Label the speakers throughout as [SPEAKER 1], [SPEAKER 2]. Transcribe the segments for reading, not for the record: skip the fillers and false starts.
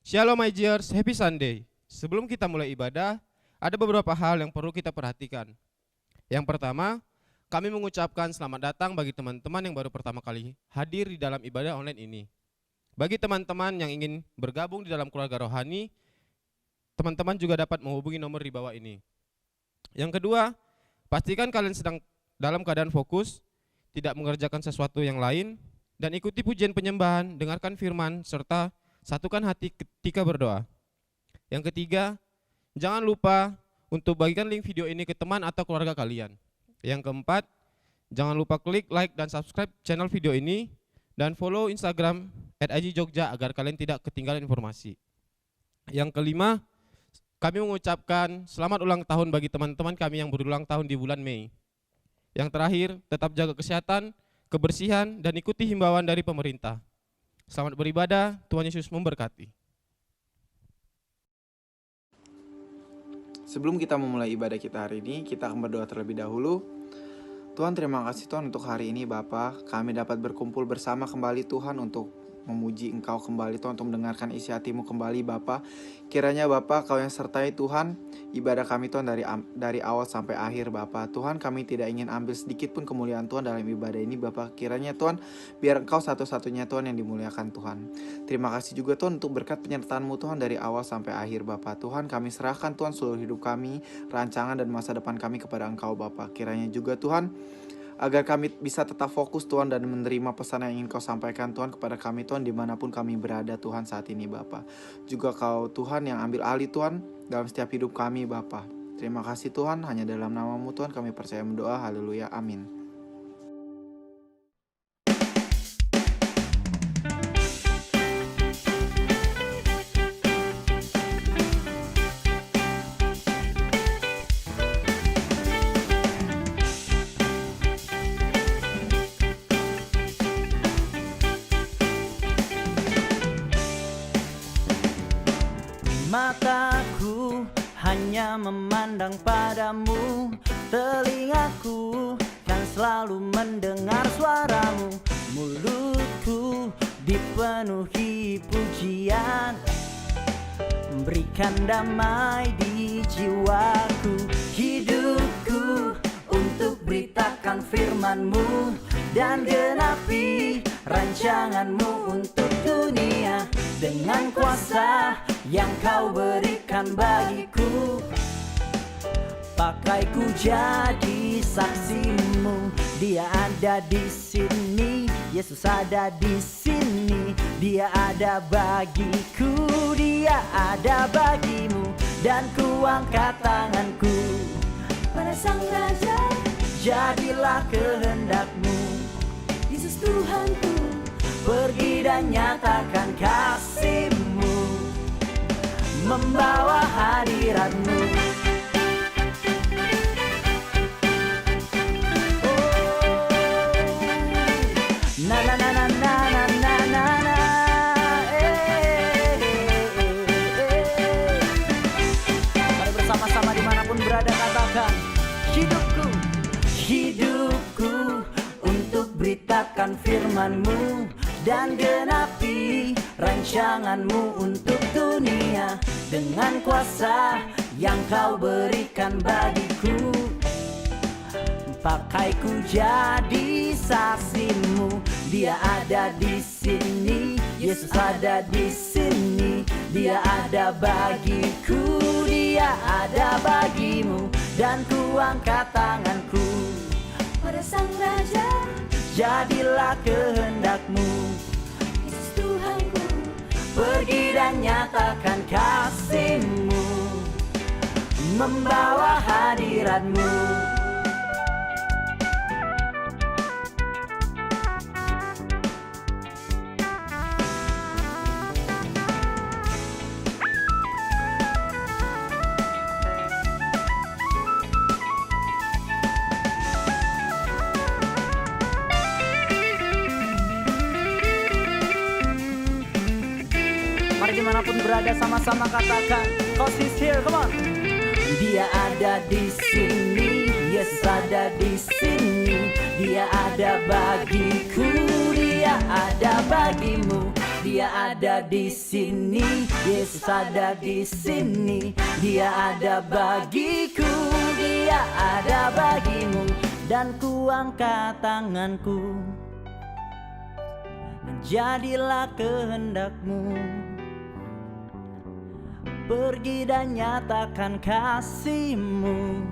[SPEAKER 1] Shalom my dears, happy Sunday. Sebelum kita mulai ibadah, ada beberapa hal yang perlu kita perhatikan. Yang pertama, kami mengucapkan selamat datang bagi teman-teman yang baru pertama kali hadir di dalam ibadah online ini. Bagi teman-teman yang ingin bergabung di dalam keluarga rohani, teman-teman juga dapat menghubungi nomor di bawah ini. Yang kedua, pastikan kalian sedang dalam keadaan fokus, tidak mengerjakan sesuatu yang lain, dan ikuti pujian penyembahan, dengarkan firman, serta satukan hati ketika berdoa. Yang ketiga, jangan lupa untuk bagikan link video ini ke teman atau keluarga kalian. Yang keempat, jangan lupa klik like dan subscribe channel video ini dan follow Instagram @ajijogja agar kalian tidak ketinggalan informasi. Yang kelima, kami mengucapkan selamat ulang tahun bagi teman-teman kami yang berulang tahun di bulan Mei. Yang terakhir, tetap jaga kesehatan, kebersihan, dan ikuti himbauan dari pemerintah. Selamat beribadah, Tuhan Yesus memberkati.
[SPEAKER 2] Sebelum kita memulai ibadah kita hari ini, kita akan berdoa terlebih dahulu. Tuhan, terima kasih Tuhan untuk hari ini Bapa. Kami dapat berkumpul bersama kembali Tuhan untuk memuji Engkau kembali Tuhan, untuk mendengarkan isi hati-Mu kembali Bapa. Kiranya Bapa Kau yang sertai Tuhan ibadah kami Tuhan dari awal sampai akhir Bapa. Tuhan, kami tidak ingin ambil sedikit pun kemuliaan Tuhan dalam ibadah ini Bapa. Kiranya Tuhan, biar Engkau satu-satunya Tuhan yang dimuliakan Tuhan. Terima kasih juga Tuhan untuk berkat penyertaan-Mu Tuhan dari awal sampai akhir Bapa. Tuhan, kami serahkan Tuhan seluruh hidup kami, rancangan dan masa depan kami kepada Engkau Bapa. Kiranya juga Tuhan, agar kami bisa tetap fokus Tuhan dan menerima pesan yang ingin Kau sampaikan Tuhan kepada kami Tuhan dimanapun kami berada Tuhan saat ini Bapa. Juga Kau Tuhan yang ambil alih Tuhan dalam setiap hidup kami Bapa. Terima kasih Tuhan, hanya dalam nama-Mu Tuhan kami percaya mendoa, haleluya, amin.
[SPEAKER 3] Mataku hanya memandang padamu, telingaku kan selalu mendengar suaramu, mulutku dipenuhi pujian, berikan damai di jiwaku, hidupku untuk beritakan firman-Mu dan genapi rancangan-Mu untuk dunia. Dengan kuasa yang Kau berikan bagiku, pakaiku jadi saksi-Mu. Dia ada di sini, Yesus ada di sini. Dia ada bagiku, Dia ada bagimu. Dan ku angkat tanganku pada Sang Raja. Jadilah kehendak-Mu, Yesus Tuhanku. Pergi dan nyatakan kasih-Mu, membawa hadirat-Mu. Oh, na na na na na na na na na. Mari bersama-sama dimanapun berada katakan, hidupku, hidupku untuk beritakan firman-Mu dan genapi rancangan-Mu untuk dunia. Dengan kuasa yang Kau berikan bagiku, pakaiku jadi saksi-Mu. Dia ada di sini, Yesus ada di sini. Dia ada bagiku, Dia ada bagimu. Dan ku angkat tanganku pada Sang Raja. Jadilah kehendak-Mu, Yesus Tuhanku. Pergi dan nyatakan kasih-Mu, membawa hadirat-Mu. Mari dimanapun berada sama-sama katakan, God is here, come on. Dia ada di sini, Yesus ada di sini. Dia ada bagiku, Dia ada bagimu. Dia ada di sini, Yesus ada di sini. Dia ada bagiku, Dia ada bagimu. Dan ku angkat tanganku, jadilah kehendakmu. Pergi dan nyatakan kasih-Mu,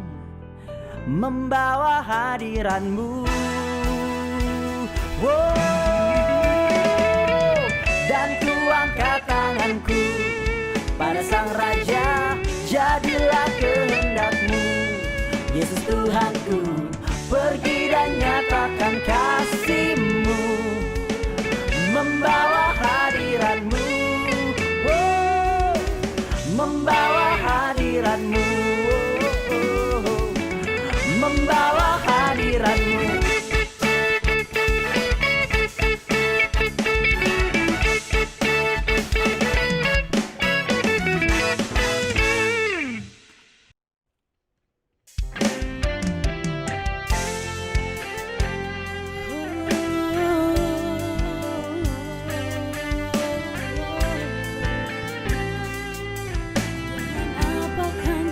[SPEAKER 3] membawa hadiran-Mu. Dan ku angkat tanganku pada Sang Raja, jadilah kehendak-Mu, Yesus Tuhanku. Pergi dan nyatakan kasih-Mu, membawa hadiran-Mu, membawa hadiran-Mu, membawa hadiran-Mu.
[SPEAKER 4] Apakan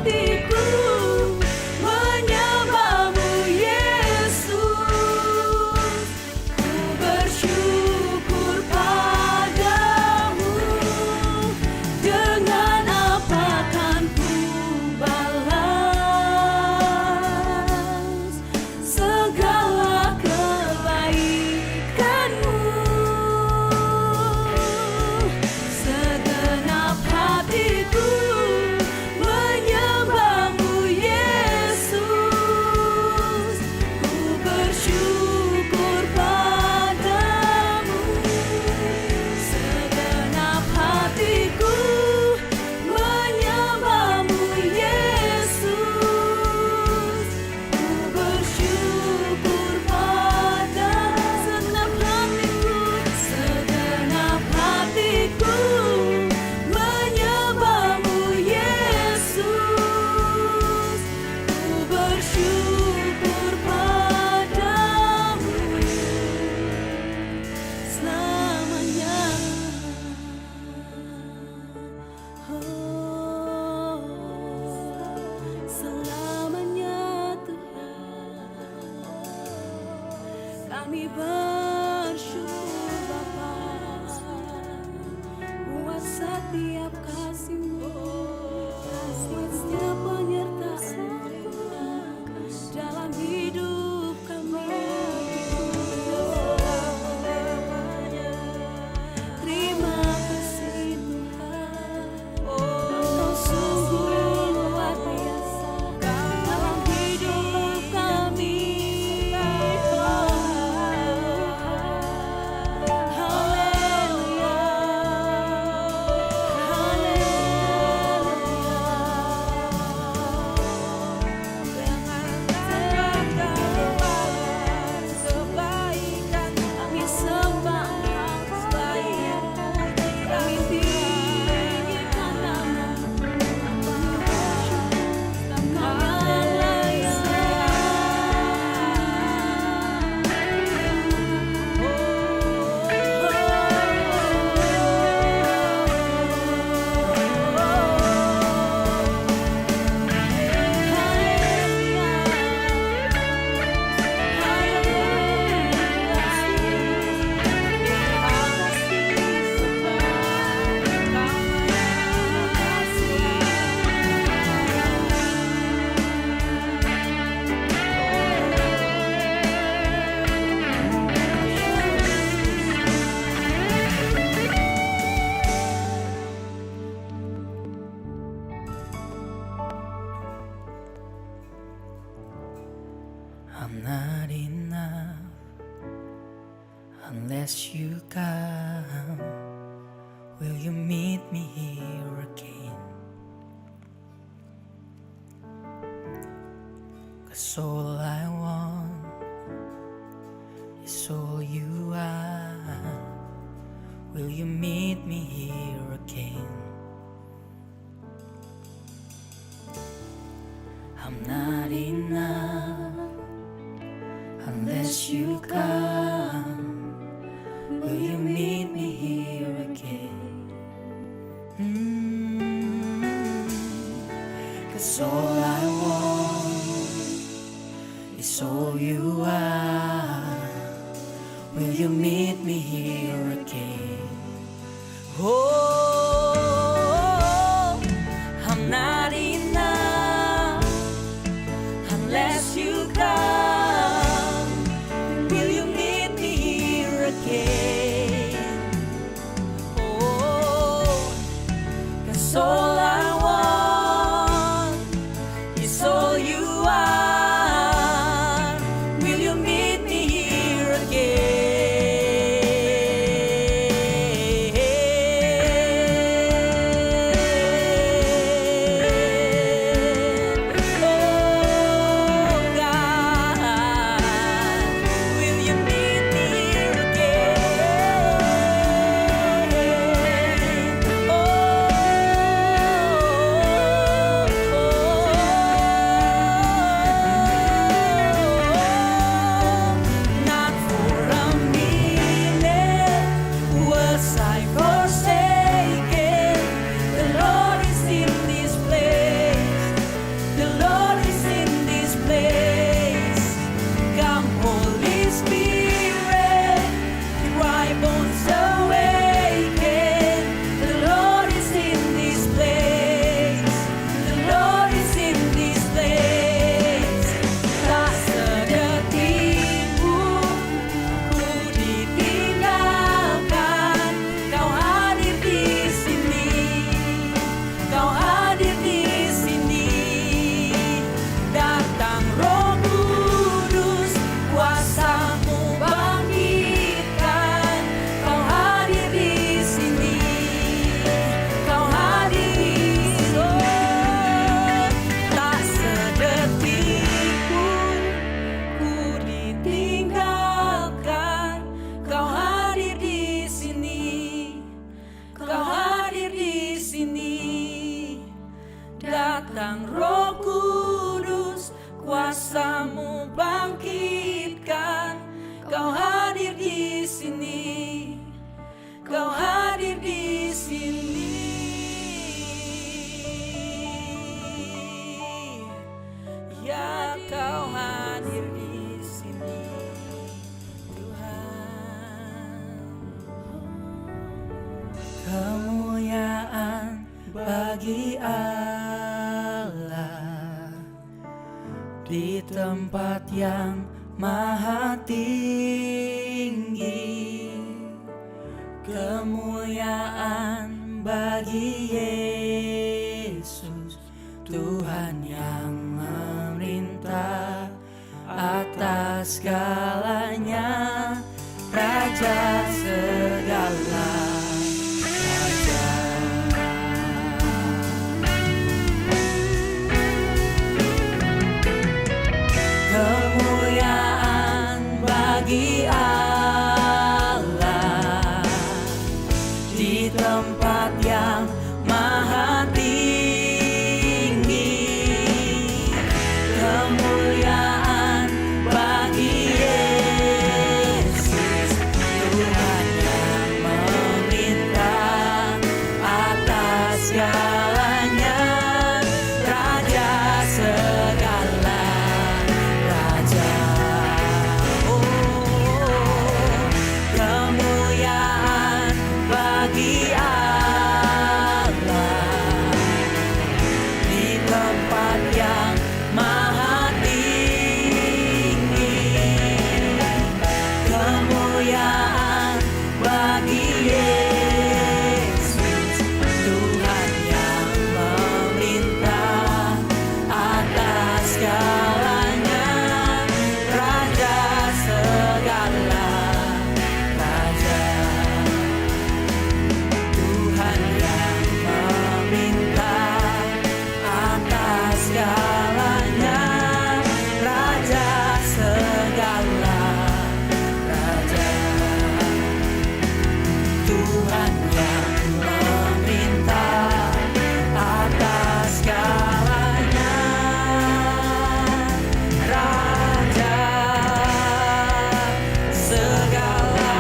[SPEAKER 4] hatiku menyembahmu Yesus. Ku bersyukur padamu, dengan apa kan ku balas segala kebaikanmu. Segenap hatiku menyembahmu Yesus. Ku bersyukur padamu, segenap hatiku menyembahmu Yesus. Ku bersyukur padamu, segenap hatiku menyembahmu Yesus. Ku bersyukur padamu selamanya. Oh, selamanya Tuhan. Kami bersyukur Bapa buat setiap kasih-Mu, buat setiap penyertaan dalam hidup kami. Terima kasih Tuhan, Engkau sungguh luar biasa dalam hidup kami. Haleluya, kami sembah kebaikan, kami tinggikan nama-Mu.
[SPEAKER 3] I'm not enough unless you come. Will you meet me here again? 'Cause all I want is all you are. Will you meet me here again? I'm not enough unless you come. Will you meet me here again? 'Cause all I want is all you are. Will you meet me here again? Oh, I'm not enough unless you come. Will you meet me here again? Oh, 'cause all I want is all you are. Will you meet me here again?
[SPEAKER 4] Datang Roh Kudus, kuasa-Mu bangkitkan. Kau hadir di sini, Kau hadir di sini. Ya, Kau hadir di sini, Tuhan.
[SPEAKER 3] Kemuliaan bagi Allah di tempat yang maha tinggi. Kemuliaan bagi Yesus, Tuhan yang memerintah atas segalanya, Raja segala raja. Kemuliaan bagi Allah di tempat yang maha tinggi. Kemuliaan bagi Yesus, Tuhan yang memerintah atas segalanya, Raja segala raja. Kemuliaan bagi Allah di tempat yang maha tinggi. Kemuliaan bagi Yesus, Tuhan yang memerintah atas segalanya, Raja segala raja. Tuhan yang memerintah atas segalanya, Raja segala raja. Tuhan yang memerintah atas segalanya, Raja segala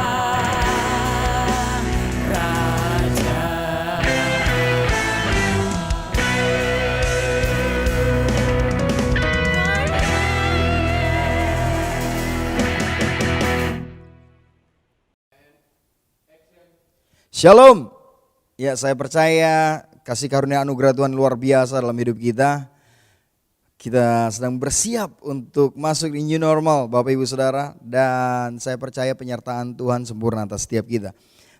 [SPEAKER 3] raja.
[SPEAKER 5] Shalom. Ya, saya percaya kasih karunia anugerah Tuhan luar biasa dalam hidup kita. Kita sedang bersiap untuk masuk di new normal, Bapak Ibu Saudara, dan saya percaya penyertaan Tuhan sempurna atas setiap kita.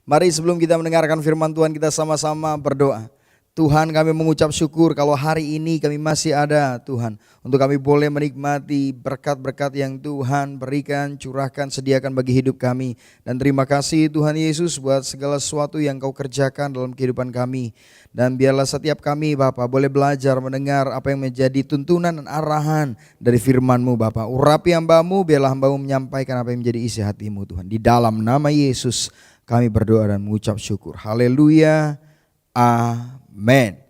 [SPEAKER 5] Mari sebelum kita mendengarkan firman Tuhan, kita sama-sama berdoa. Tuhan, kami mengucap syukur kalau hari ini kami masih ada, Tuhan, untuk kami boleh menikmati berkat-berkat yang Tuhan berikan, curahkan, sediakan bagi hidup kami. Dan terima kasih Tuhan Yesus buat segala sesuatu yang Kau kerjakan dalam kehidupan kami. Dan biarlah setiap kami Bapa boleh belajar mendengar apa yang menjadi tuntunan dan arahan dari firman-Mu Bapa. Urapi hamba-Mu, biarlah hamba-Mu menyampaikan apa yang menjadi isi hati-Mu Tuhan. Di dalam nama Yesus kami berdoa dan mengucap syukur. Haleluya. Amin.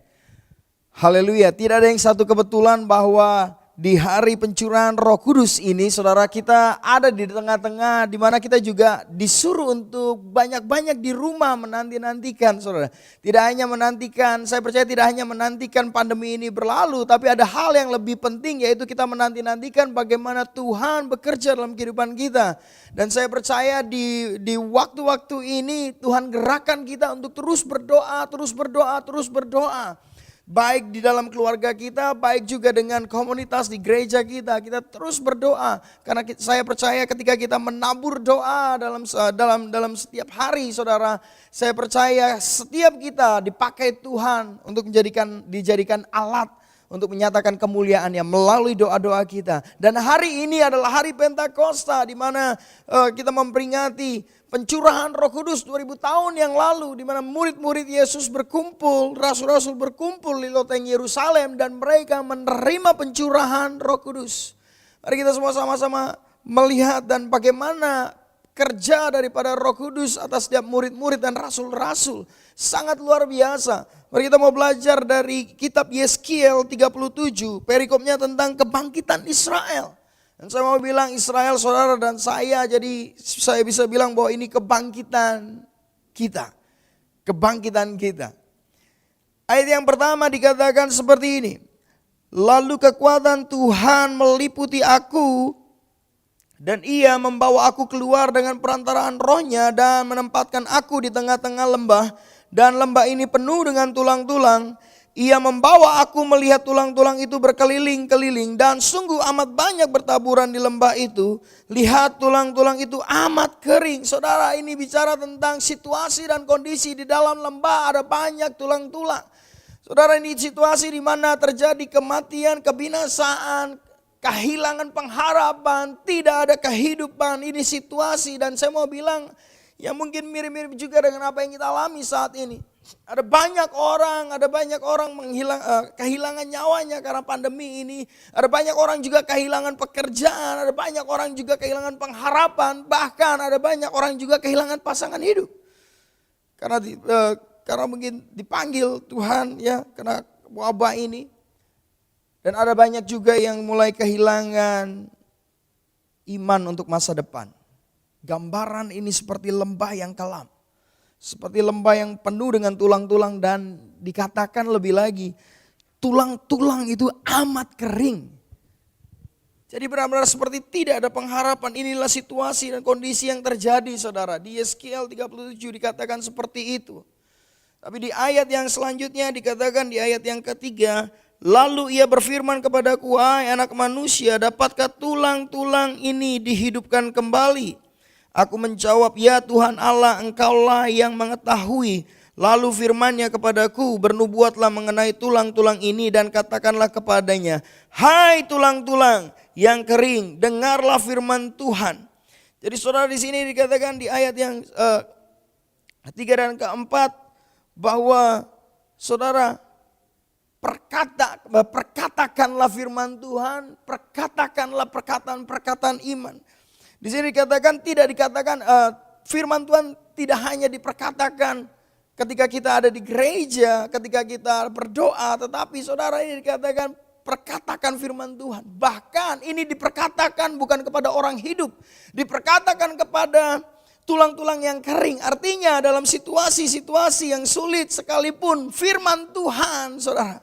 [SPEAKER 5] Haleluya. Tidak ada yang satu kebetulan bahwa di hari pencurahan Roh Kudus ini saudara kita ada di tengah-tengah, di mana kita juga disuruh untuk banyak-banyak di rumah menanti-nantikan saudara. Tidak hanya menantikan, saya percaya tidak hanya menantikan pandemi ini berlalu, tapi ada hal yang lebih penting, yaitu kita menanti-nantikan bagaimana Tuhan bekerja dalam kehidupan kita. Dan saya percaya di waktu-waktu ini Tuhan gerakkan kita untuk terus berdoa, terus berdoa, terus berdoa. Baik di dalam keluarga kita, baik juga dengan komunitas di gereja kita terus berdoa. Karena saya percaya ketika kita menabur doa dalam setiap hari saudara, saya percaya setiap kita dipakai Tuhan untuk dijadikan alat untuk menyatakan kemuliaannya melalui doa-doa kita. Dan hari ini adalah hari Pentakosta, di mana kita memperingati pencurahan Roh Kudus 2000 tahun yang lalu, di mana murid-murid Yesus berkumpul, rasul-rasul berkumpul di loteng Yerusalem dan mereka menerima pencurahan Roh Kudus. Mari kita semua sama-sama melihat dan bagaimana kerja daripada Roh Kudus atas setiap murid-murid dan rasul-rasul. sangat luar biasa. Mari kita mau belajar dari kitab Yeskiel 37, perikopnya tentang kebangkitan Israel. Dan saya mau bilang Israel saudara dan saya, jadi saya bisa bilang bahwa ini kebangkitan kita. Kebangkitan kita. Ayat yang pertama dikatakan seperti ini. Lalu kekuatan Tuhan meliputi aku dan ia membawa aku keluar dengan perantaraan rohnya dan menempatkan aku di tengah-tengah lembah. Dan lembah ini penuh dengan tulang-tulang. Ia membawa aku melihat tulang-tulang itu berkeliling-keliling dan sungguh amat banyak bertaburan di lembah itu. Lihat tulang-tulang itu amat kering. Saudara, ini bicara tentang situasi dan kondisi di dalam lembah, ada banyak tulang-tulang. Saudara, ini situasi di mana terjadi kematian, kebinasaan, kehilangan pengharapan, tidak ada kehidupan. Ini situasi dan saya mau bilang ya mungkin mirip-mirip juga dengan apa yang kita alami saat ini. Ada banyak orang kehilangan nyawanya karena pandemi ini. Ada banyak orang juga kehilangan pekerjaan, ada banyak orang juga kehilangan pengharapan, bahkan ada banyak orang juga kehilangan pasangan hidup. Karena mungkin dipanggil Tuhan ya, karena wabah ini. Dan ada banyak juga yang mulai kehilangan iman untuk masa depan. Gambaran ini seperti lembah yang kelam. Seperti lembah yang penuh dengan tulang-tulang dan dikatakan lebih lagi, tulang-tulang itu amat kering. Jadi benar-benar seperti tidak ada pengharapan. Inilah situasi dan kondisi yang terjadi saudara. Di Yeskiel 37 dikatakan seperti itu. Tapi di ayat yang selanjutnya dikatakan di ayat yang ketiga, lalu ia berfirman kepadaku, hai anak manusia, dapatkah tulang-tulang ini dihidupkan kembali? Aku menjawab, ya Tuhan Allah, engkaulah yang mengetahui. Lalu firman-Nya kepadaku, bernubuatlah mengenai tulang-tulang ini dan katakanlah kepadanya, hai tulang-tulang yang kering, dengarlah firman Tuhan. Jadi saudara, di sini dikatakan di ayat yang ketiga dan keempat bahwa saudara perkatakanlah firman Tuhan, perkatakanlah perkataan-perkataan iman. Di sini dikatakan firman Tuhan tidak hanya diperkatakan ketika kita ada di gereja, ketika kita berdoa, tetapi saudara ini dikatakan perkatakan firman Tuhan. Bahkan ini diperkatakan bukan kepada orang hidup, diperkatakan kepada tulang-tulang yang kering. Artinya dalam situasi-situasi yang sulit sekalipun firman Tuhan saudara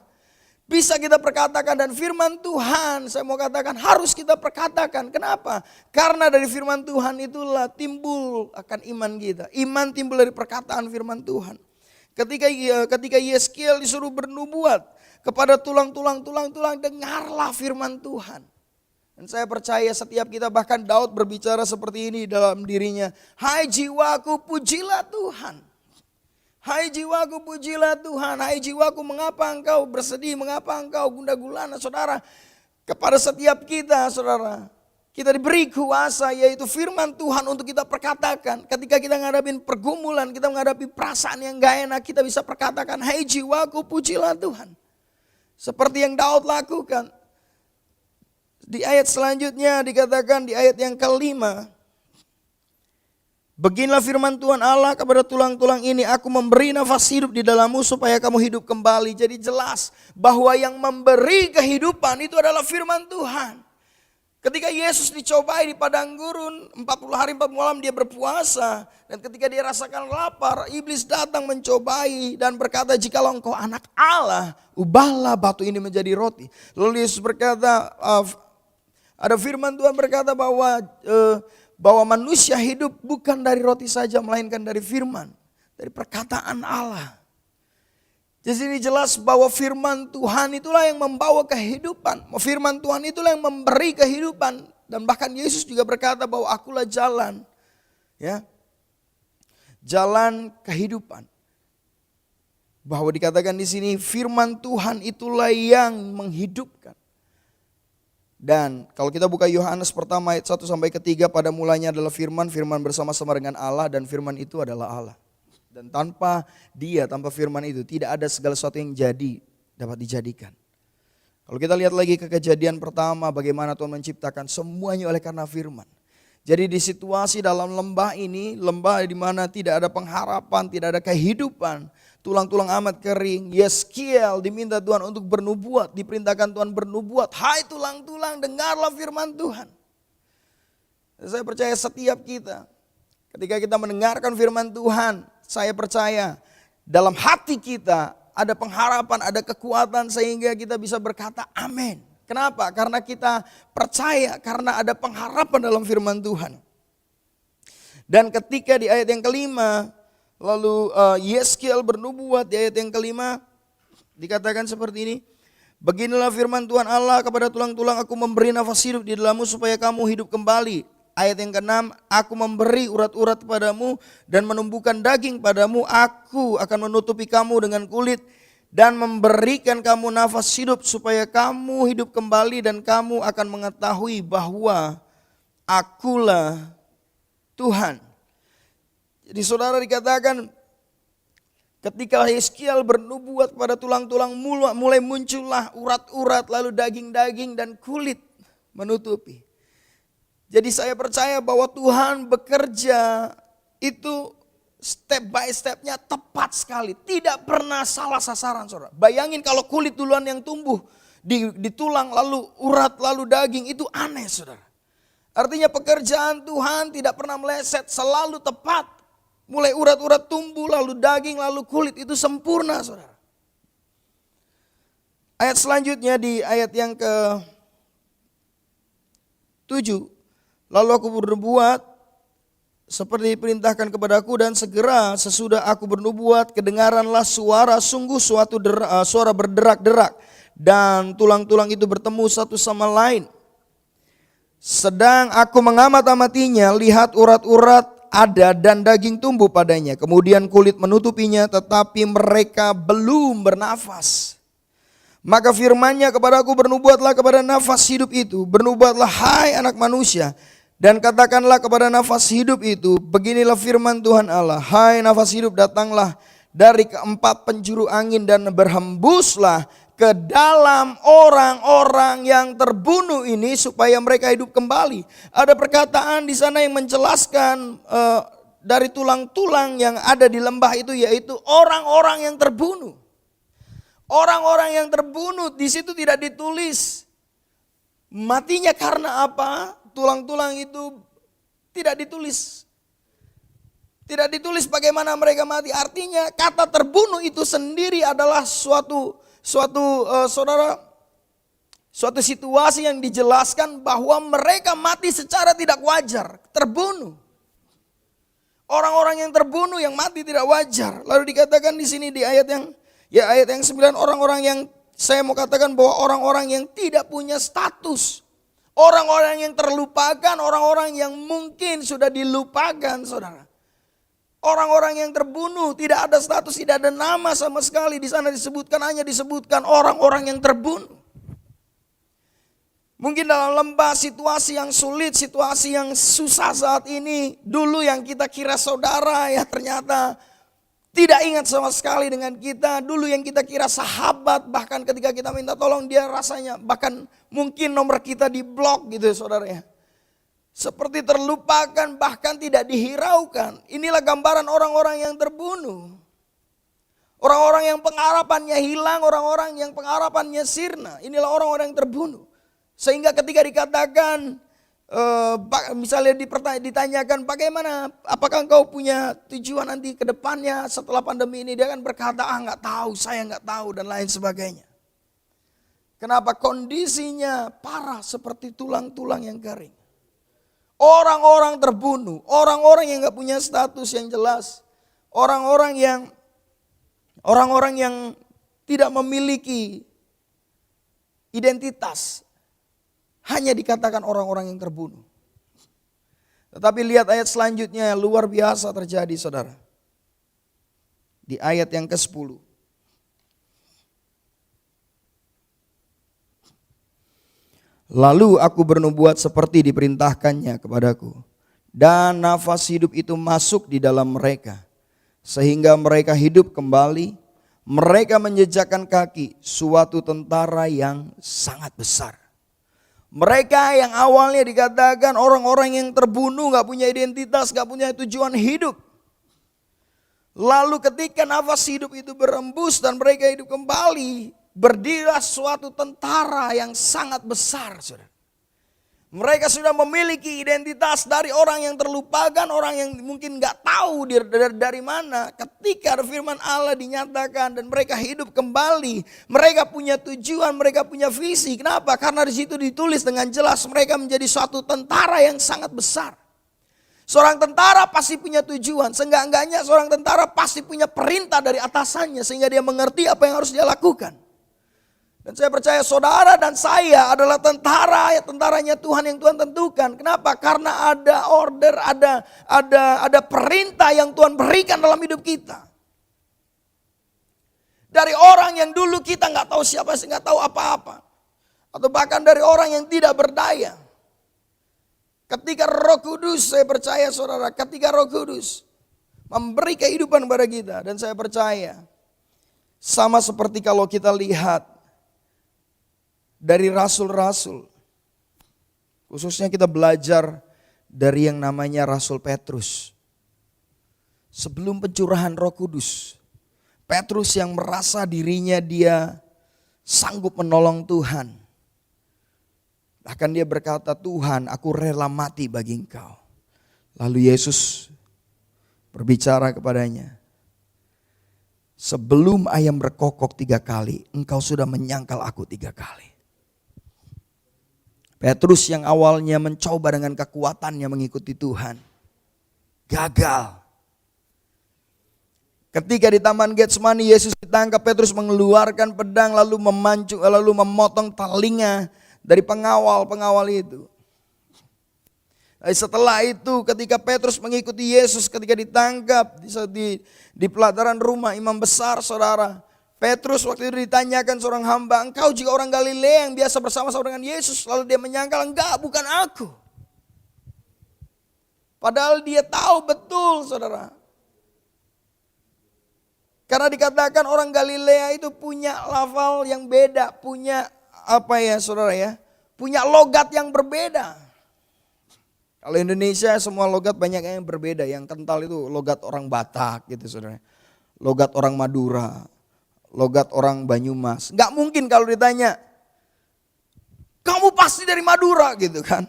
[SPEAKER 5] bisa kita perkatakan, dan firman Tuhan saya mau katakan harus kita perkatakan. Kenapa? Karena dari firman Tuhan itulah timbul akan iman kita. Iman timbul dari perkataan firman Tuhan. Ketika Yeskiel disuruh bernubuat kepada tulang-tulang, dengarlah firman Tuhan. Dan saya percaya setiap kita, bahkan Daud berbicara seperti ini dalam dirinya. Hai jiwaku, pujilah Tuhan. Hai jiwaku, pujilah Tuhan. Hai jiwaku, mengapa engkau bersedih, mengapa engkau gundah gulana. Saudara, kepada setiap kita saudara, kita diberi kuasa, yaitu firman Tuhan untuk kita perkatakan. Ketika kita menghadapi pergumulan, kita menghadapi perasaan yang gak enak, kita bisa perkatakan, hai jiwaku, pujilah Tuhan. Seperti yang Daud lakukan. Di ayat selanjutnya dikatakan di ayat yang kelima, beginilah firman Tuhan Allah kepada tulang-tulang ini, aku memberi nafas hidup di dalammu supaya kamu hidup kembali. Jadi jelas bahwa yang memberi kehidupan itu adalah firman Tuhan. Ketika Yesus dicobai di padang gurun, 40 hari 40 malam dia berpuasa. Dan ketika dia rasakan lapar, iblis datang mencobai dan berkata, jikalau engkau anak Allah, ubahlah batu ini menjadi roti. Lalu Yesus berkata, ada firman Tuhan berkata bahwa manusia hidup bukan dari roti saja, melainkan dari firman, dari perkataan Allah. Jadi ini jelas bahwa firman Tuhan itulah yang membawa kehidupan. Firman Tuhan itulah yang memberi kehidupan. Dan bahkan Yesus juga berkata bahwa akulah jalan. Ya, jalan kehidupan. Bahwa dikatakan di sini firman Tuhan itulah yang menghidupkan. Dan kalau kita buka Yohanes pertama ayat 1 sampai 3, pada mulanya adalah firman, firman bersama-sama dengan Allah dan firman itu adalah Allah. Dan tanpa dia, tanpa firman itu tidak ada segala sesuatu yang dapat dijadikan. Kalau kita lihat lagi ke kejadian pertama, bagaimana Tuhan menciptakan semuanya oleh karena firman. Jadi di situasi dalam lembah ini, lembah di mana tidak ada pengharapan, tidak ada kehidupan, tulang-tulang amat kering, Yeskiel diminta Tuhan untuk bernubuat, diperintahkan Tuhan bernubuat. Hai tulang-tulang, dengarlah firman Tuhan. Saya percaya setiap kita, ketika kita mendengarkan firman Tuhan, saya percaya dalam hati kita ada pengharapan, ada kekuatan sehingga kita bisa berkata amin. Kenapa? Karena kita percaya, karena ada pengharapan dalam firman Tuhan. Dan ketika di ayat yang kelima, lalu Yeskiel bernubuat di ayat yang kelima, dikatakan seperti ini. Beginilah firman Tuhan Allah kepada tulang-tulang, aku memberi nafas hidup di dalammu supaya kamu hidup kembali. Ayat yang keenam, aku memberi urat-urat padamu dan menumbuhkan daging padamu, aku akan menutupi kamu dengan kulit dan memberikan kamu nafas hidup supaya kamu hidup kembali dan kamu akan mengetahui bahwa akulah Tuhan. Jadi saudara dikatakan ketika Yeskiel bernubuat pada tulang-tulang mulai muncullah urat-urat lalu daging-daging dan kulit menutupi. Jadi saya percaya bahwa Tuhan bekerja itu step by stepnya tepat sekali. Tidak pernah salah sasaran saudara. Bayangin kalau kulit duluan yang tumbuh di tulang lalu urat lalu daging, itu aneh saudara. Artinya pekerjaan Tuhan tidak pernah meleset, selalu tepat. Mulai urat-urat tumbuh lalu daging lalu kulit, itu sempurna saudara. Ayat selanjutnya di ayat yang ke-7. Lalu aku bernubuat seperti diperintahkan kepadaku dan segera sesudah aku bernubuat kedengaranlah suara sungguh suatu suara berderak-derak dan tulang-tulang itu bertemu satu sama lain. Sedang aku mengamat-amatinya, lihat urat-urat ada dan daging tumbuh padanya. Kemudian kulit menutupinya tetapi mereka belum bernafas. Maka firman-Nya kepadaku, bernubuatlah kepada nafas hidup itu. Bernubuatlah hai anak manusia. Dan katakanlah kepada nafas hidup itu, beginilah firman Tuhan Allah. Hai nafas hidup, datanglah dari keempat penjuru angin dan berhembuslah ke dalam orang-orang yang terbunuh ini supaya mereka hidup kembali. Ada perkataan di sana yang menjelaskan dari tulang-tulang yang ada di lembah itu, yaitu orang-orang yang terbunuh. Orang-orang yang terbunuh di situ tidak ditulis matinya karena apa. Tulang-tulang itu tidak ditulis. Tidak ditulis bagaimana mereka mati. Artinya kata terbunuh itu sendiri adalah suatu situasi yang dijelaskan bahwa mereka mati secara tidak wajar, terbunuh. Orang-orang yang terbunuh yang mati tidak wajar. Lalu dikatakan di sini di ayat yang 9, orang-orang yang saya mau katakan bahwa orang-orang yang tidak punya status. Orang-orang yang terlupakan, orang-orang yang mungkin sudah dilupakan saudara. Orang-orang yang terbunuh, tidak ada status, tidak ada nama sama sekali. Di sana hanya disebutkan orang-orang yang terbunuh. Mungkin dalam lembah situasi yang sulit, situasi yang susah saat ini. Dulu yang kita kira saudara ya ternyata tidak ingat sama sekali dengan kita. Dulu yang kita kira sahabat, bahkan ketika kita minta tolong dia rasanya bahkan mungkin nomor kita diblok gitu saudara ya. Seperti terlupakan, bahkan tidak dihiraukan. Inilah gambaran orang-orang yang terbunuh. Orang-orang yang pengharapannya hilang, orang-orang yang pengharapannya sirna. Inilah orang-orang yang terbunuh. Sehingga ketika dikatakan, misalnya ditanyakan bagaimana, apakah engkau punya tujuan nanti ke depannya setelah pandemi ini. Dia akan berkata, nggak tahu, saya nggak tahu dan lain sebagainya. Kenapa? Kondisinya parah seperti tulang-tulang yang kering. Orang-orang terbunuh, orang-orang yang nggak punya status yang jelas, orang-orang yang tidak memiliki identitas, hanya dikatakan orang-orang yang terbunuh. Tetapi lihat ayat selanjutnya, luar biasa terjadi saudara. Di ayat yang ke-10. Lalu aku bernubuat seperti diperintahkannya kepadaku. Dan nafas hidup itu masuk di dalam mereka. Sehingga mereka hidup kembali. Mereka menjejakkan kaki suatu tentara yang sangat besar. Mereka yang awalnya dikatakan orang-orang yang terbunuh, gak punya identitas, gak punya tujuan hidup. Lalu ketika nafas hidup itu berembus dan mereka hidup kembali, berdirilah suatu tentara yang sangat besar, saudara. Mereka sudah memiliki identitas dari orang yang terlupakan, orang yang mungkin gak tahu dari mana. Ketika firman Allah dinyatakan dan mereka hidup kembali, mereka punya tujuan, mereka punya visi. Kenapa? Karena di situ ditulis dengan jelas mereka menjadi suatu tentara yang sangat besar. Seorang tentara pasti punya tujuan, seenggak-enggaknya seorang tentara pasti punya perintah dari atasannya sehingga dia mengerti apa yang harus dia lakukan. Dan saya percaya saudara dan saya adalah tentara, ya tentaranya Tuhan yang Tuhan tentukan. Kenapa? Karena ada order, ada perintah yang Tuhan berikan dalam hidup kita. Dari orang yang dulu kita nggak tahu siapa, nggak tahu apa-apa, atau bahkan dari orang yang tidak berdaya. Ketika Roh Kudus, saya percaya saudara, ketika Roh Kudus memberi kehidupan kepada kita, dan saya percaya sama seperti kalau kita lihat dari rasul-rasul, khususnya kita belajar dari yang namanya Rasul Petrus. Sebelum pencurahan Roh Kudus, Petrus yang merasa dirinya dia sanggup menolong Tuhan. Bahkan dia berkata, Tuhan, aku rela mati bagi Engkau. Lalu Yesus berbicara kepadanya, sebelum ayam berkokok 3 kali, engkau sudah menyangkal aku 3 kali. Petrus yang awalnya mencoba dengan kekuatannya mengikuti Tuhan, gagal. Ketika di Taman Getsemani Yesus ditangkap, Petrus mengeluarkan pedang lalu memotong telinga dari pengawal itu. Setelah itu ketika Petrus mengikuti Yesus, ketika ditangkap di pelataran rumah imam besar, saudara, Petrus waktu itu ditanyakan seorang hamba, engkau juga orang Galilea yang biasa bersama-sama dengan Yesus? Lalu dia menyangkal, enggak, bukan aku. Padahal dia tahu betul, saudara. Karena dikatakan orang Galilea itu punya lafal yang beda, punya saudara ya, punya logat yang berbeda. Kalau Indonesia semua logat banyak yang berbeda, yang kental itu logat orang Batak gitu saudara. Logat orang Madura, logat orang Banyumas. Gak mungkin kalau ditanya, kamu pasti dari Madura gitu kan.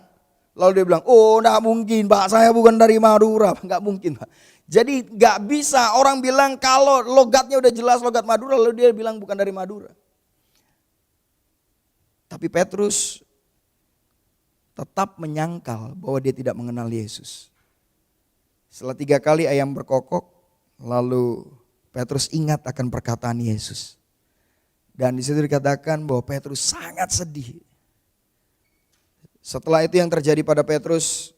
[SPEAKER 5] Lalu dia bilang, oh gak mungkin Pak, saya bukan dari Madura. Gak mungkin Pak. Jadi gak bisa orang bilang kalau logatnya udah jelas logat Madura, lalu dia bilang bukan dari Madura. Tapi Petrus tetap menyangkal bahwa dia tidak mengenal Yesus. Setelah 3 kali ayam berkokok, lalu Petrus ingat akan perkataan Yesus. Dan di situ dikatakan bahwa Petrus sangat sedih. Setelah itu yang terjadi pada Petrus,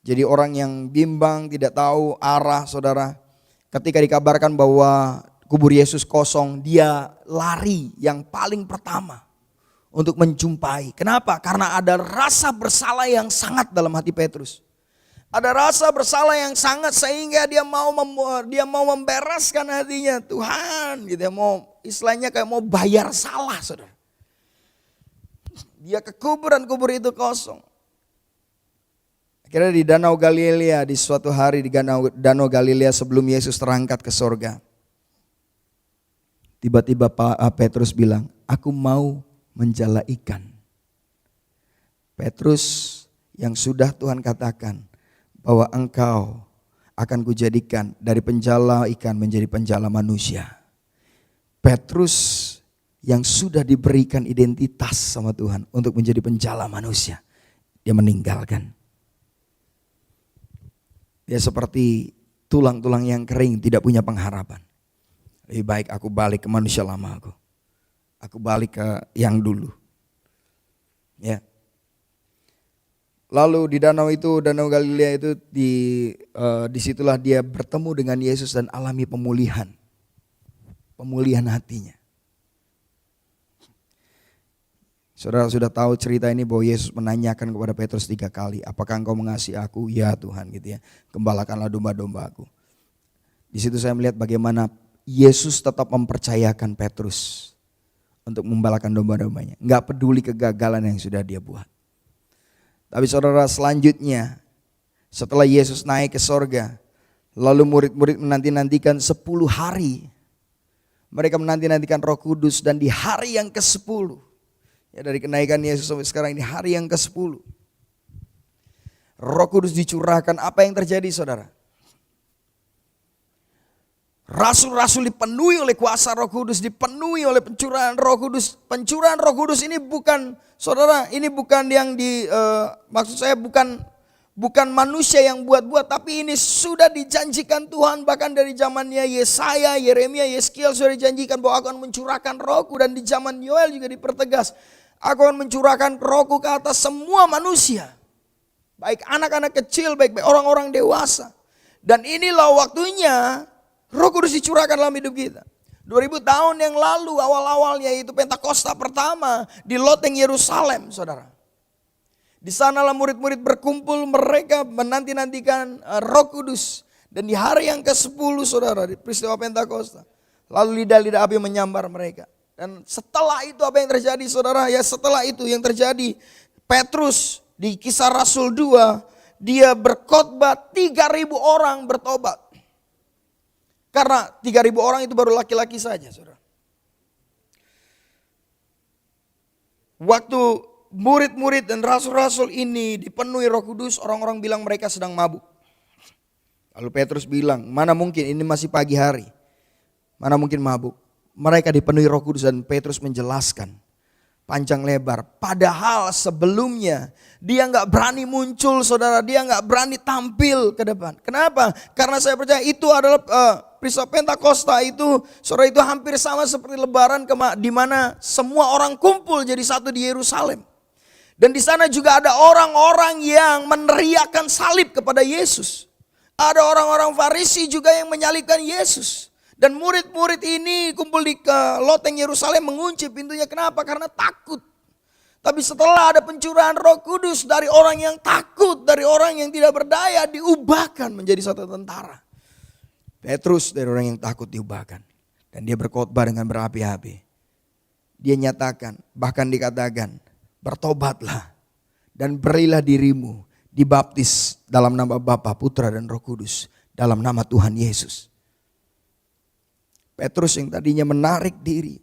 [SPEAKER 5] jadi orang yang bimbang, tidak tahu arah, saudara. Ketika dikabarkan bahwa kubur Yesus kosong, dia lari yang paling pertama untuk menjumpai. Kenapa? Karena ada rasa bersalah yang sangat dalam hati Petrus. Ada rasa bersalah yang sangat sehingga dia mau membereskan hatinya. Tuhan, gitu ya, mau istilahnya kayak mau bayar salah, saudara. Dia ke kubur dan kubur itu kosong. Akhirnya di Danau Galilea, di suatu hari di Danau Galilea sebelum Yesus terangkat ke sorga. Tiba-tiba Petrus bilang, aku mau menjala ikan. Petrus yang sudah Tuhan katakan bahwa engkau akan kujadikan dari penjala ikan menjadi penjala manusia. Petrus yang sudah diberikan identitas sama Tuhan untuk menjadi penjala manusia, dia meninggalkan. Dia seperti tulang-tulang yang kering, tidak punya pengharapan. Lebih baik aku balik ke manusia lama aku. Aku balik ke yang dulu. Ya. Lalu di danau Galilea itu disitulah dia bertemu dengan Yesus dan alami pemulihan hatinya. Saudara sudah tahu cerita ini bahwa Yesus menanyakan kepada Petrus 3 kali, apakah engkau mengasihi aku? Ya Tuhan, gitu ya. Gembalakanlah domba-domba aku. Di situ saya melihat bagaimana Yesus tetap mempercayakan Petrus untuk membalakan domba-dombanya. Nggak peduli kegagalan yang sudah dia buat. Tapi saudara, selanjutnya setelah Yesus naik ke sorga, lalu murid-murid menanti-nantikan 10 hari. Mereka menanti-nantikan Roh Kudus, dan di hari yang ke-10, ya dari kenaikan Yesus sampai sekarang ini hari yang ke-10, Roh Kudus dicurahkan. Apa yang terjadi saudara? Rasul-rasul dipenuhi oleh kuasa Roh Kudus, dipenuhi oleh pencurahan Roh Kudus. Pencurahan Roh Kudus ini bukan, saudara, ini bukan yang maksud saya bukan manusia yang buat-buat, tapi ini sudah dijanjikan Tuhan. Bahkan dari zamannya Yesaya, Yeremia, Yeskiel sudah dijanjikan bahwa aku akan mencurahkan Rohku. Dan di zaman Yoel juga dipertegas, aku akan mencurahkan Rohku ke atas semua manusia, baik anak-anak kecil, baik orang-orang dewasa. Dan inilah waktunya Roh Kudus dicurahkan dalam hidup kita. 2000 tahun yang lalu, awal-awalnya itu Pentakosta pertama di loteng Yerusalem, saudara. Di sanalah murid-murid berkumpul, mereka menanti-nantikan Roh Kudus. Dan di hari yang ke-10, saudara, di peristiwa Pentakosta, lalu lidah-lidah api menyambar mereka. Dan setelah itu apa yang terjadi, saudara? Ya setelah itu yang terjadi, Petrus di Kisah Rasul 2, dia berkhotbah, 3.000 orang bertobat. Karena 3.000 orang itu baru laki-laki saja, saudara. Waktu murid-murid dan rasul-rasul ini dipenuhi Roh Kudus, orang-orang bilang mereka sedang mabuk. Lalu Petrus bilang, mana mungkin, ini masih pagi hari, mana mungkin mabuk. Mereka dipenuhi Roh Kudus, dan Petrus menjelaskan panjang lebar. Padahal sebelumnya dia nggak berani muncul, saudara. Dia nggak berani tampil ke depan. Kenapa? Karena saya percaya itu adalah peristiwa Pentakosta itu, saudara, itu hampir sama seperti Lebaran, di mana semua orang kumpul jadi satu di Yerusalem. Dan di sana juga ada orang-orang yang meneriakkan salib kepada Yesus. Ada orang-orang Farisi juga yang menyalibkan Yesus. Dan murid-murid ini kumpul di loteng Yerusalem, mengunci pintunya. Kenapa? Karena takut. Tapi setelah ada pencurahan Roh Kudus, dari orang yang takut, dari orang yang tidak berdaya, diubahkan menjadi satu tentara. Petrus dari orang yang takut diubahkan. Dan dia berkhotbah dengan berapi-api. Dia nyatakan, bahkan dikatakan, bertobatlah dan berilah dirimu dibaptis dalam nama Bapa, Putra, dan Roh Kudus, dalam nama Tuhan Yesus. Petrus yang tadinya menarik diri,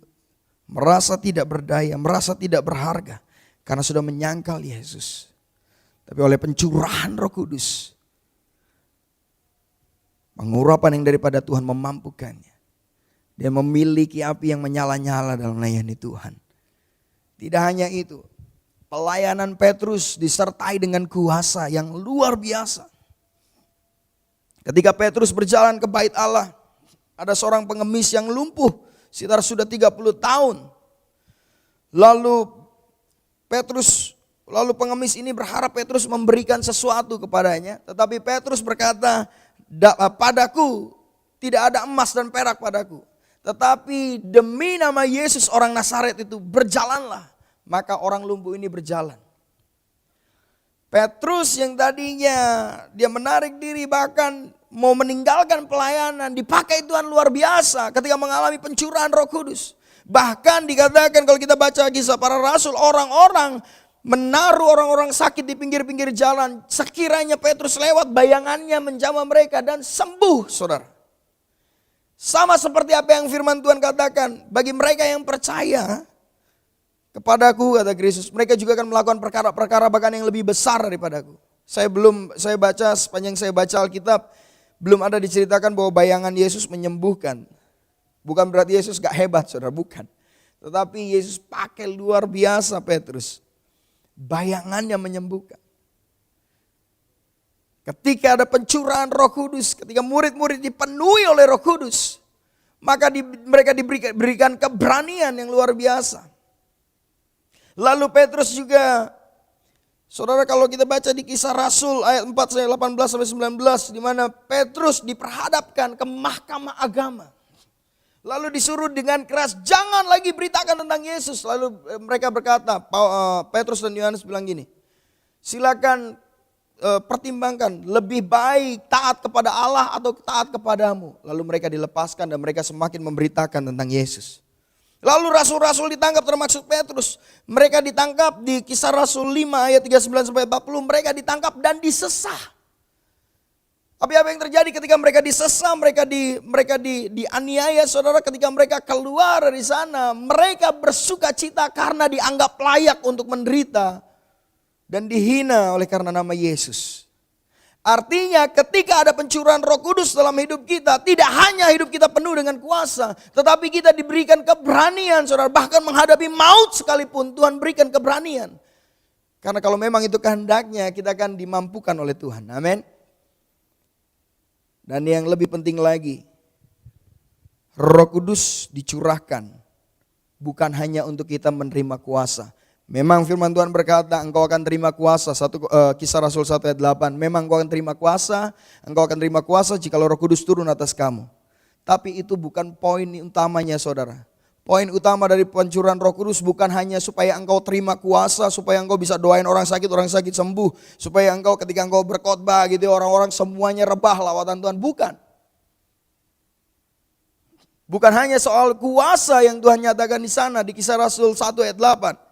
[SPEAKER 5] merasa tidak berdaya, merasa tidak berharga, karena sudah menyangkal Yesus. Tapi oleh pencurahan Roh Kudus, pengurapan yang daripada Tuhan memampukannya. Dia memiliki api yang menyala-nyala dalam melayani Tuhan. Tidak hanya itu, pelayanan Petrus disertai dengan kuasa yang luar biasa. Ketika Petrus berjalan ke bait Allah, ada seorang pengemis yang lumpuh sekitar sudah 30 tahun. Lalu pengemis ini berharap Petrus memberikan sesuatu kepadanya. Tetapi Petrus berkata, padaku tidak ada emas dan perak padaku. Tetapi demi nama Yesus orang Nazaret itu, berjalanlah. Maka orang lumpuh ini berjalan. Petrus yang tadinya dia menarik diri, bahkan mau meninggalkan pelayanan, dipakai Tuhan luar biasa ketika mengalami pencurahan Roh Kudus. Bahkan dikatakan kalau kita baca Kisah Para Rasul, orang-orang menaruh orang-orang sakit di pinggir-pinggir jalan. Sekiranya Petrus lewat, bayangannya menjamah mereka dan sembuh, saudara. Sama seperti apa yang firman Tuhan katakan, bagi mereka yang percaya kepadaku, kata Kristus, mereka juga akan melakukan perkara-perkara bahkan yang lebih besar daripadaku. Saya baca, sepanjang saya baca Alkitab, belum ada diceritakan bahwa bayangan Yesus menyembuhkan. Bukan berarti Yesus gak hebat, saudara, bukan. Tetapi Yesus pakai luar biasa Petrus. Bayangannya menyembuhkan. Ketika ada pencurahan Roh Kudus, ketika murid-murid dipenuhi oleh Roh Kudus, maka mereka diberikan keberanian yang luar biasa. Lalu Petrus juga, saudara, kalau kita baca di Kisah Rasul ayat 4:18-19, di mana Petrus diperhadapkan ke mahkamah agama. Lalu disuruh dengan keras, jangan lagi beritakan tentang Yesus. Lalu mereka berkata, Petrus dan Yohanes bilang gini, silakan pertimbangkan, lebih baik taat kepada Allah atau taat kepadamu. Lalu mereka dilepaskan dan mereka semakin memberitakan tentang Yesus. Lalu rasul-rasul ditangkap termasuk Petrus. Mereka ditangkap di Kisah Rasul 5 ayat 39-40. Mereka ditangkap dan disesah. Tapi apa yang terjadi ketika mereka disesah, mereka dianiaya, saudara, ketika mereka keluar dari sana, mereka bersuka cita karena dianggap layak untuk menderita dan dihina oleh karena nama Yesus. Artinya ketika ada pencurahan Roh Kudus dalam hidup kita, tidak hanya hidup kita penuh dengan kuasa, tetapi kita diberikan keberanian, saudara, bahkan menghadapi maut sekalipun Tuhan berikan keberanian. Karena kalau memang itu kehendaknya, kita akan dimampukan oleh Tuhan. Amin. Dan yang lebih penting lagi, Roh Kudus dicurahkan bukan hanya untuk kita menerima kuasa. Memang firman Tuhan berkata engkau akan terima kuasa, Kisah Rasul 1 ayat 8. Memang engkau akan terima kuasa jika Roh Kudus turun atas kamu. Tapi itu bukan poin utamanya, saudara. Poin utama dari pencurahan Roh Kudus bukan hanya supaya engkau terima kuasa, supaya engkau bisa doain orang sakit sembuh, supaya engkau ketika engkau berkhotbah gitu orang-orang semuanya rebah lawatan Tuhan. Bukan hanya soal kuasa yang Tuhan nyatakan di sana di Kisah Rasul 1 ayat 8.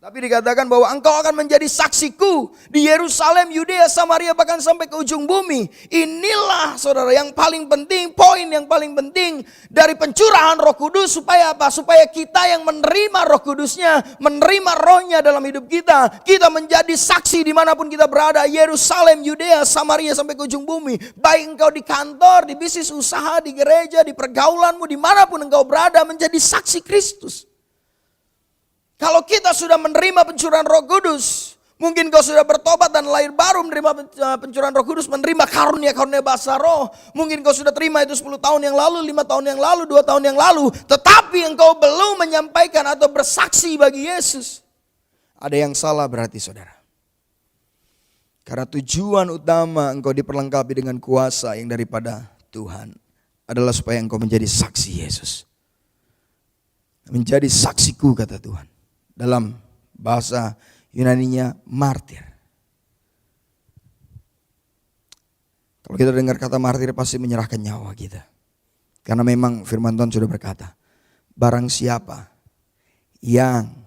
[SPEAKER 5] Tapi dikatakan bahwa engkau akan menjadi saksiku di Yerusalem, Yudea, Samaria, bahkan sampai ke ujung bumi. Inilah, saudara, yang paling penting, poin yang paling penting dari pencurahan Roh Kudus. Supaya apa? Supaya kita yang menerima Roh Kudusnya, menerima Rohnya dalam hidup kita, kita menjadi saksi dimanapun kita berada. Yerusalem, Yudea, Samaria, sampai ke ujung bumi. Baik engkau di kantor, di bisnis usaha, di gereja, di pergaulanmu, dimanapun engkau berada, menjadi saksi Kristus. Kalau kita sudah menerima pencurahan Roh Kudus, mungkin kau sudah bertobat dan lahir baru menerima pencurahan Roh Kudus, menerima karunia-karunia bahasa roh. Mungkin kau sudah terima itu 10 tahun yang lalu, 5 tahun yang lalu, 2 tahun yang lalu. Tetapi engkau belum menyampaikan atau bersaksi bagi Yesus. Ada yang salah berarti, saudara. Karena tujuan utama engkau diperlengkapi dengan kuasa yang daripada Tuhan adalah supaya engkau menjadi saksi Yesus. Menjadi saksiku, kata Tuhan. Dalam bahasa Yunaninya martir. Kalau kita dengar kata martir pasti menyerahkan nyawa kita. Karena memang firman Tuhan sudah berkata, barang siapa yang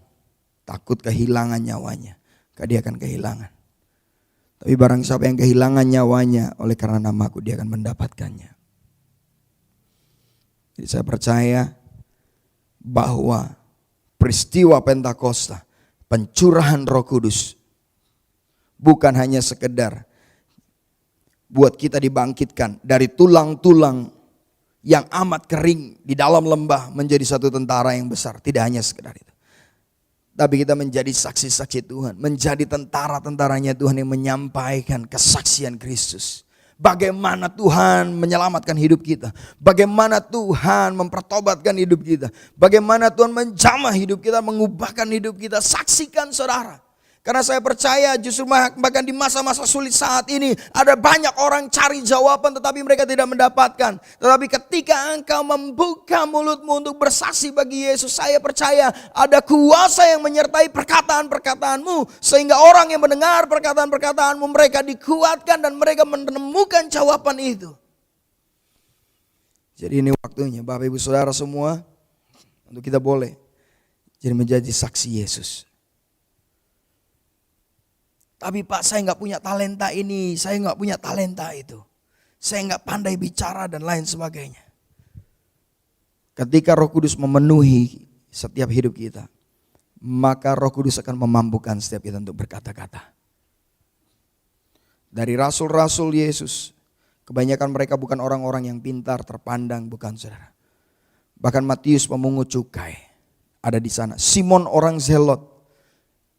[SPEAKER 5] takut kehilangan nyawanya, dia akan kehilangan. Tapi barang siapa yang kehilangan nyawanya oleh karena namaku, dia akan mendapatkannya. Jadi saya percaya bahwa peristiwa Pentakosta, pencurahan Roh Kudus, bukan hanya sekedar buat kita dibangkitkan dari tulang-tulang yang amat kering di dalam lembah menjadi satu tentara yang besar. Tidak hanya sekedar itu. Tapi kita menjadi saksi-saksi Tuhan, menjadi tentara-tentaranya Tuhan yang menyampaikan kesaksian Kristus. Bagaimana Tuhan menyelamatkan hidup kita. Bagaimana Tuhan mempertobatkan hidup kita. Bagaimana Tuhan menjamah hidup kita, mengubahkan hidup kita. Saksikan, saudara. Karena saya percaya justru bahkan di masa-masa sulit saat ini ada banyak orang cari jawaban tetapi mereka tidak mendapatkan. Tetapi ketika engkau membuka mulutmu untuk bersaksi bagi Yesus, saya percaya ada kuasa yang menyertai perkataan-perkataanmu. Sehingga orang yang mendengar perkataan-perkataanmu mereka dikuatkan dan mereka menemukan jawaban itu. Jadi ini waktunya Bapak Ibu Saudara semua untuk kita boleh jadi menjadi saksi Yesus. Tapi Pak, saya nggak punya talenta ini, saya nggak punya talenta itu. Saya nggak pandai bicara dan lain sebagainya. Ketika Roh Kudus memenuhi setiap hidup kita, maka Roh Kudus akan memampukan setiap kita untuk berkata-kata. Dari rasul-rasul Yesus, kebanyakan mereka bukan orang-orang yang pintar, terpandang, bukan, saudara. Bahkan Matius pemungut cukai ada di sana. Simon orang Zelot,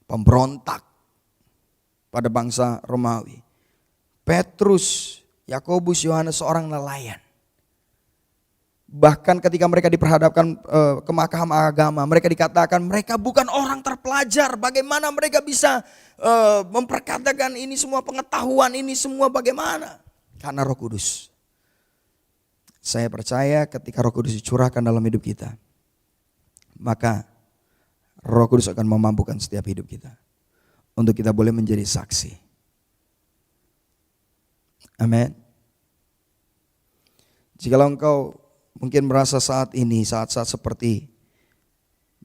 [SPEAKER 5] pemberontak pada bangsa Romawi. Petrus, Yakobus, Yohanes seorang nelayan. Bahkan ketika mereka diperhadapkan ke mahkamah agama, mereka dikatakan mereka bukan orang terpelajar. Bagaimana mereka bisa memperkatakan ini semua pengetahuan, ini semua bagaimana? Karena Roh Kudus. Saya percaya ketika Roh Kudus dicurahkan dalam hidup kita, maka Roh Kudus akan memampukan setiap hidup kita untuk kita boleh menjadi saksi. Amin. Jikalau engkau mungkin merasa saat ini, saat-saat seperti